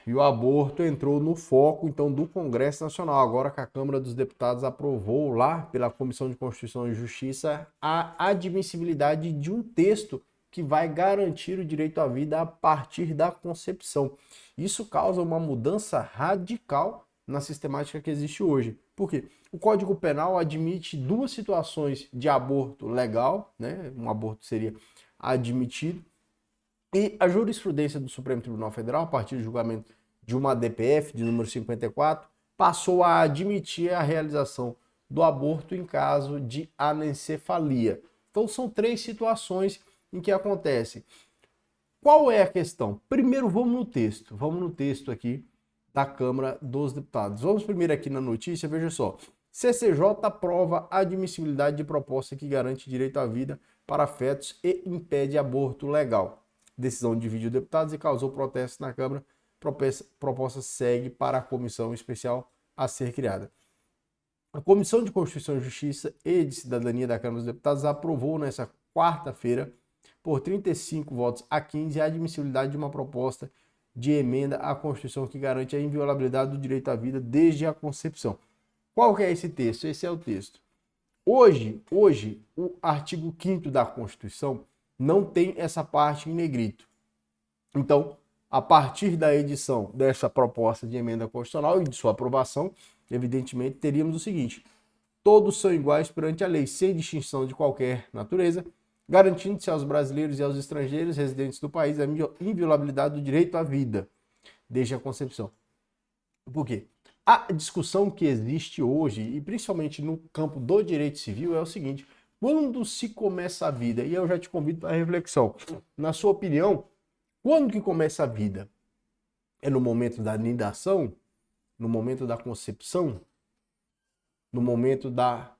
E o aborto entrou no foco, então, do Congresso Nacional. Agora que a Câmara dos Deputados aprovou lá pela Comissão de Constituição e Justiça a admissibilidade de um texto que vai garantir o direito à vida a partir da concepção. Isso causa uma mudança radical na sistemática que existe hoje. Por quê? O Código Penal admite duas situações de aborto legal, né? Um aborto seria admitido, e a jurisprudência do Supremo Tribunal Federal, a partir do julgamento de uma DPF, de número 54, passou a admitir a realização do aborto em caso de anencefalia. Então são três situações em que acontece. Qual é a questão? Primeiro vamos no texto aqui da Câmara dos Deputados. Vamos primeiro aqui na notícia, veja só. CCJ aprova a admissibilidade de proposta que garante direito à vida para fetos e impede aborto legal. Decisão dividiu deputados e causou protestos na Câmara. Proposta segue para a comissão especial a ser criada. A Comissão de Constituição e Justiça e de Cidadania da Câmara dos Deputados aprovou nesta quarta-feira, por 35 votos a 15, a admissibilidade de uma proposta de emenda à Constituição que garante a inviolabilidade do direito à vida desde a concepção. Qual que é esse texto? Esse é o texto. Hoje o artigo 5º da Constituição não tem essa parte em negrito. Então, a partir da edição dessa proposta de emenda constitucional e de sua aprovação, evidentemente, teríamos o seguinte: todos são iguais perante a lei, sem distinção de qualquer natureza, garantindo-se aos brasileiros e aos estrangeiros residentes do país a inviolabilidade do direito à vida, desde a concepção. Por quê? A discussão que existe hoje, e principalmente no campo do direito civil, é o seguinte: quando se começa a vida? E eu já te convido para a reflexão. Na sua opinião, quando que começa a vida? É no momento da nidação? No momento da concepção? No momento da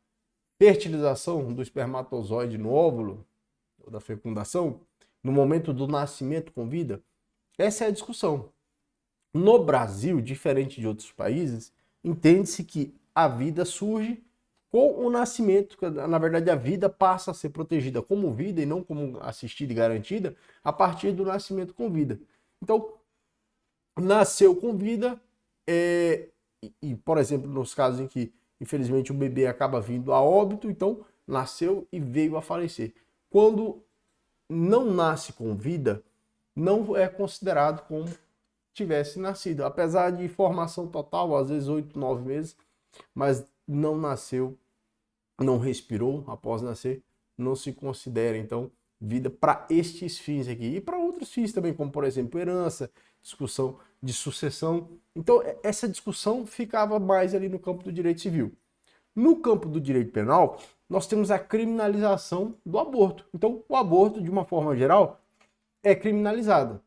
fertilização do espermatozoide no óvulo? Ou da fecundação? No momento do nascimento com vida? Essa é a discussão. No Brasil, diferente de outros países, entende-se que a vida surge com o nascimento. Na verdade, a vida passa a ser protegida como vida e não como assistida e garantida a partir do nascimento com vida. Então, nasceu com vida, por exemplo, nos casos em que, infelizmente, o bebê acaba vindo a óbito, então nasceu e veio a falecer. Quando não nasce com vida, não é considerado como tivesse nascido, apesar de formação total, às vezes 8, 9 meses, mas não nasceu, não respirou após nascer, não se considera, então, vida para estes fins aqui. E para outros fins também, como, por exemplo, herança, discussão de sucessão. Então, essa discussão ficava mais ali no campo do direito civil. No campo do direito penal, nós temos a criminalização do aborto. Então, o aborto, de uma forma geral, é criminalizado.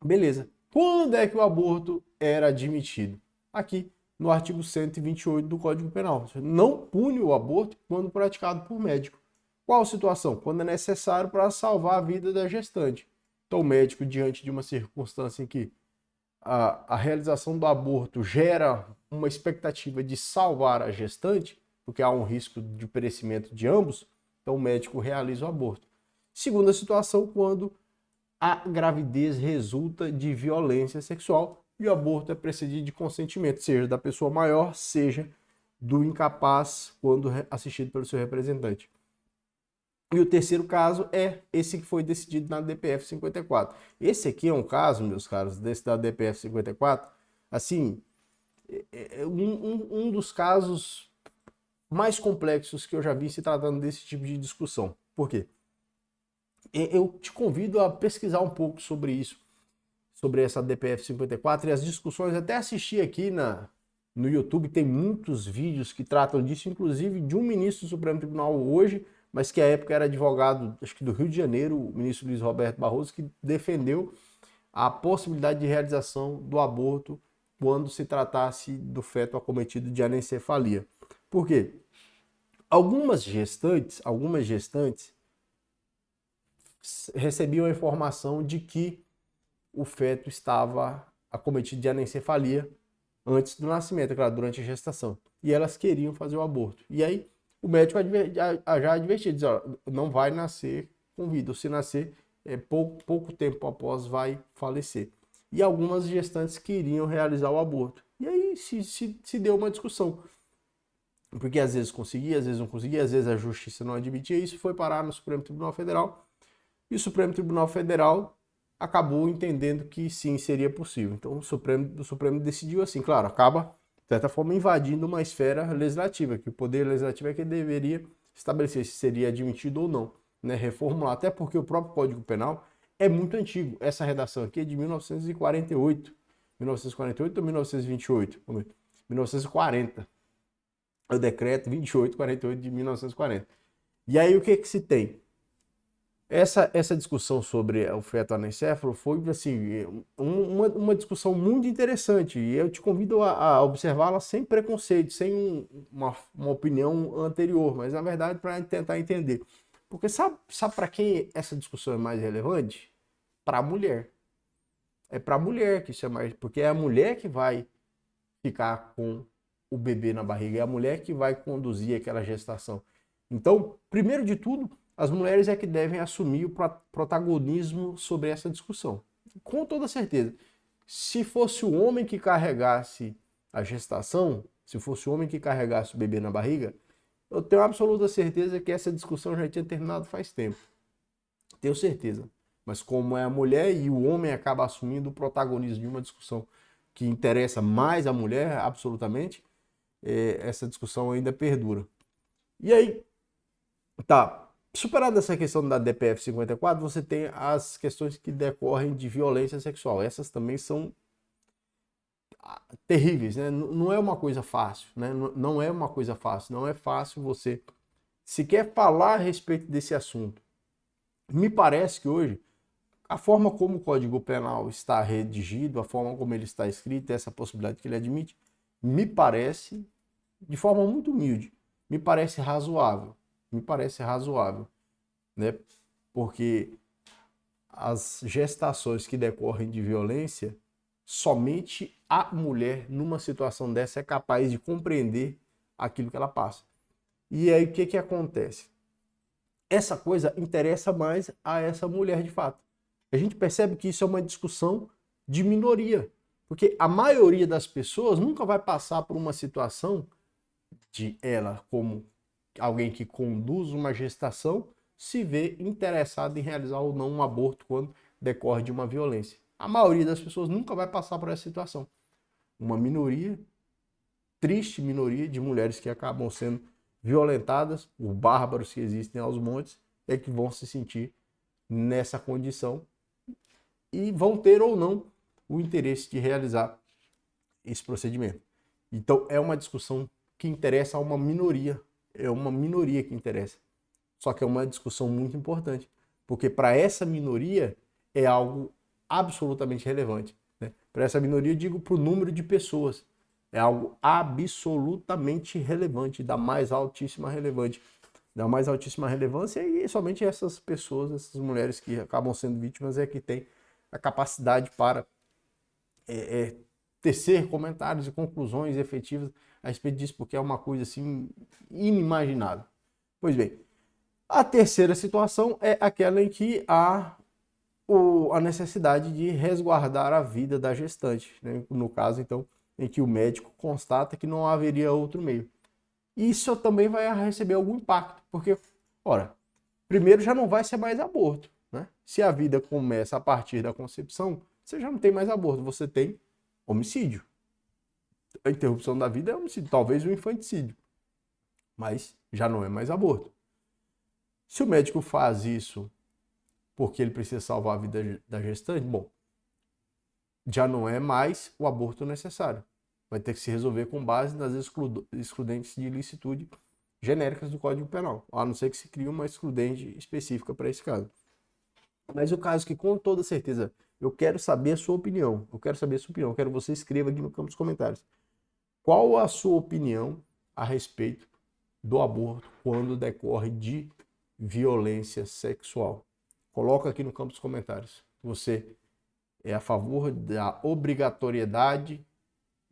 Beleza. Quando é que o aborto era admitido? Aqui, no artigo 128 do Código Penal. Não pune o aborto quando praticado por médico. Qual situação? Quando é necessário para salvar a vida da gestante. Então, o médico, diante de uma circunstância em que a realização do aborto gera uma expectativa de salvar a gestante, porque há um risco de perecimento de ambos, então o médico realiza o aborto. Segunda situação, quando a gravidez resulta de violência sexual e o aborto é precedido de consentimento, seja da pessoa maior, seja do incapaz, quando assistido pelo seu representante. E o terceiro caso é esse que foi decidido na DPF 54. Esse aqui é um caso, meus caros, desse da DPF 54, assim, um dos casos mais complexos que eu já vi se tratando desse tipo de discussão. Por quê? Eu te convido a pesquisar um pouco sobre isso, sobre essa DPF 54 e as discussões. Até assisti aqui no YouTube, tem muitos vídeos que tratam disso, inclusive de um ministro do Supremo Tribunal hoje, mas que à época era advogado, acho que do Rio de Janeiro, o ministro Luiz Roberto Barroso, que defendeu a possibilidade de realização do aborto quando se tratasse do feto acometido de anencefalia. Por quê? Algumas gestantes recebiam a informação de que o feto estava acometido de anencefalia antes do nascimento, claro, durante a gestação. E elas queriam fazer o aborto. E aí o médico já advertia, diz, ó, não vai nascer com vida, ou se nascer, pouco tempo após vai falecer. e algumas gestantes queriam realizar o aborto. E aí se deu uma discussão. Porque às vezes conseguia, às vezes não conseguia, às vezes a justiça não admitia isso, foi parar no Supremo Tribunal Federal. E o Supremo Tribunal Federal acabou entendendo que sim, seria possíl. Então o Supremo decidiu assim, claro, acaba, de certa forma, invadindo uma esfera legislativa, que o poder legislativo é que deveria estabelecer se seria admitido ou não, né, reformular, até porque o próprio Código Penal é muito antigo. Essa redação aqui é de 1948. 1948 ou 1928? 1940. O decreto 2848 de 1940. E aí o que se tem? Essa discussão sobre o feto anencefalo foi assim, uma discussão muito interessante e eu te convido a observá-la sem preconceito, sem uma opinião anterior, mas na verdade para tentar entender. Porque sabe para quem essa discussão é mais relevante? Para a mulher. É para a mulher que isso é mais. Porque é a mulher que vai ficar com o bebê na barriga, é a mulher que vai conduzir aquela gestação. Então, primeiro de tudo, as mulheres é que devem assumir o protagonismo sobre essa discussão. Com toda certeza. Se fosse o homem que carregasse a gestação, se fosse o homem que carregasse o bebê na barriga, eu tenho absoluta certeza que essa discussão já tinha terminado faz tempo. Tenho certeza. Mas como é a mulher e o homem acaba assumindo o protagonismo de uma discussão que interessa mais a mulher, absolutamente, essa discussão ainda perdura. E aí, tá, superada essa questão da DPF 54, você tem as questões que decorrem de violência sexual. Essas também são terríveis, né? Não é uma coisa fácil, né? Não é uma coisa fácil. Não é fácil você sequer falar a respeito desse assunto. Me parece que hoje, a forma como o Código Penal está redigido, a forma como ele está escrito, essa possibilidade que ele admite, me parece, de forma muito humilde, me parece razoável. Me parece razoável, né? Porque as gestações que decorrem de violência, somente a mulher, numa situação dessa, é capaz de compreender aquilo que ela passa. E aí o que acontece? Essa coisa interessa mais a essa mulher de fato. A gente percebe que isso é uma discussão de minoria, porque a maioria das pessoas nunca vai passar por uma situação de ela, como alguém que conduz uma gestação, se vê interessada em realizar ou não um aborto quando decorre de uma violência. A maioria das pessoas nunca vai passar por essa situação. Uma minoria, triste minoria de mulheres que acabam sendo violentadas por bárbaros que existem aos montes, é que vão se sentir nessa condição e vão ter ou não o interesse de realizar esse procedimento. Então é uma discussão que interessa a uma minoria, é uma minoria que interessa. Só que é uma discussão muito importante, porque para essa minoria é algo absolutamente relevante. Né? Para essa minoria, eu digo para o número de pessoas, é algo absolutamente relevante, da mais altíssima relevante, da mais altíssima relevância, e somente essas pessoas, essas mulheres que acabam sendo vítimas é que têm a capacidade para tecer comentários e conclusões efetivas a respeito disso, porque é uma coisa assim inimaginável. Pois bem, a terceira situação é aquela em que há a necessidade de resguardar a vida da gestante, né? No caso, então, em que o médico constata que não haveria outro meio. Isso também vai receber algum impacto, porque, ora, primeiro já não vai ser mais aborto, né? Se a vida começa a partir da concepção, você já não tem mais aborto, você tem homicídio. A interrupção da vida é homicídio, talvez o infanticídio, mas já não é mais aborto. Se o médico faz isso porque ele precisa salvar a vida da gestante, bom, já não é mais o aborto necessário. Vai ter que se resolver com base nas excludentes de ilicitude genéricas do Código Penal, a não ser que se crie uma excludente específica para esse caso. Mas o caso que, com toda certeza, eu quero saber a sua opinião. Eu quero saber a sua opinião. Eu quero que você escreva aqui no campo dos comentários. Qual a sua opinião a respeito do aborto quando decorre de violência sexual? Coloca aqui no campo dos comentários. Você é a favor da obrigatoriedade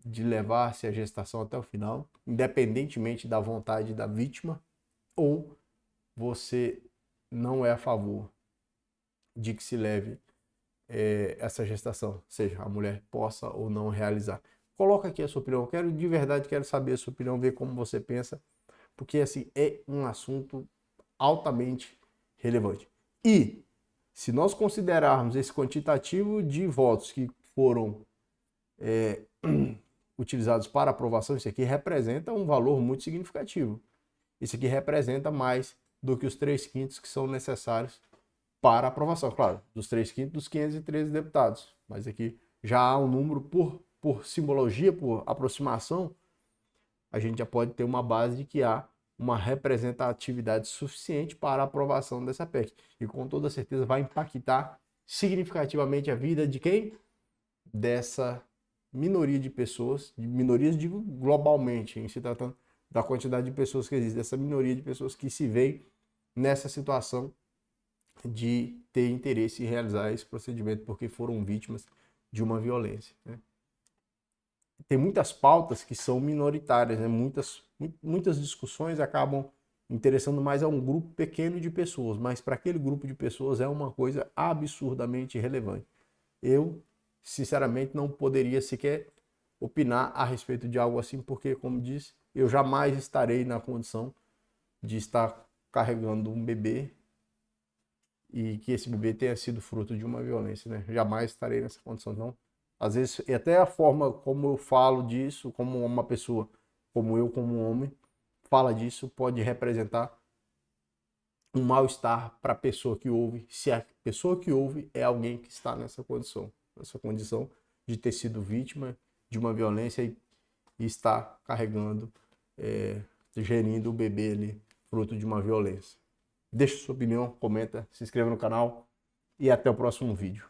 de levar-se a gestação até o final, independentemente da vontade da vítima, ou você não é a favor de que se leve essa gestação, seja a mulher possa ou não realizar. Coloca aqui a sua opinião, de verdade quero saber a sua opinião, ver como você pensa, porque assim é um assunto altamente relevante. E se nós considerarmos esse quantitativo de votos que foram utilizados para aprovação, isso aqui representa um valor muito significativo. Isso aqui representa mais do que os 3/5 que são necessários para aprovação. Claro, dos 3/5 dos 513 deputados. Mas aqui já há um número por simbologia, por aproximação, a gente já pode ter uma base de que há uma representatividade suficiente para a aprovação dessa PEC. E com toda certeza vai impactar significativamente a vida de quem? Dessa minoria de pessoas, de minorias digo globalmente, em se tratando da quantidade de pessoas que existe, dessa minoria de pessoas que se veem nessa situação de ter interesse em realizar esse procedimento porque foram vítimas de uma violência, né? Tem muitas pautas que são minoritárias, né? Muitas discussões acabam interessando mais a um grupo pequeno de pessoas, mas para aquele grupo de pessoas é uma coisa absurdamente relevante. Eu, sinceramente, não poderia sequer opinar a respeito de algo assim, porque, como disse, eu jamais estarei na condição de estar carregando um bebê e que esse bebê tenha sido fruto de uma violência, né? Jamais estarei nessa condição. Então, às vezes, e até a forma como eu falo disso, como uma pessoa, como eu, como um homem, fala disso, pode representar um mal-estar para a pessoa que ouve, se a pessoa que ouve é alguém que está nessa condição de ter sido vítima de uma violência e está carregando, gerindo o bebê ali, fruto de uma violência. Deixe sua opinião, comenta, se inscreva no canal e até o próximo vídeo.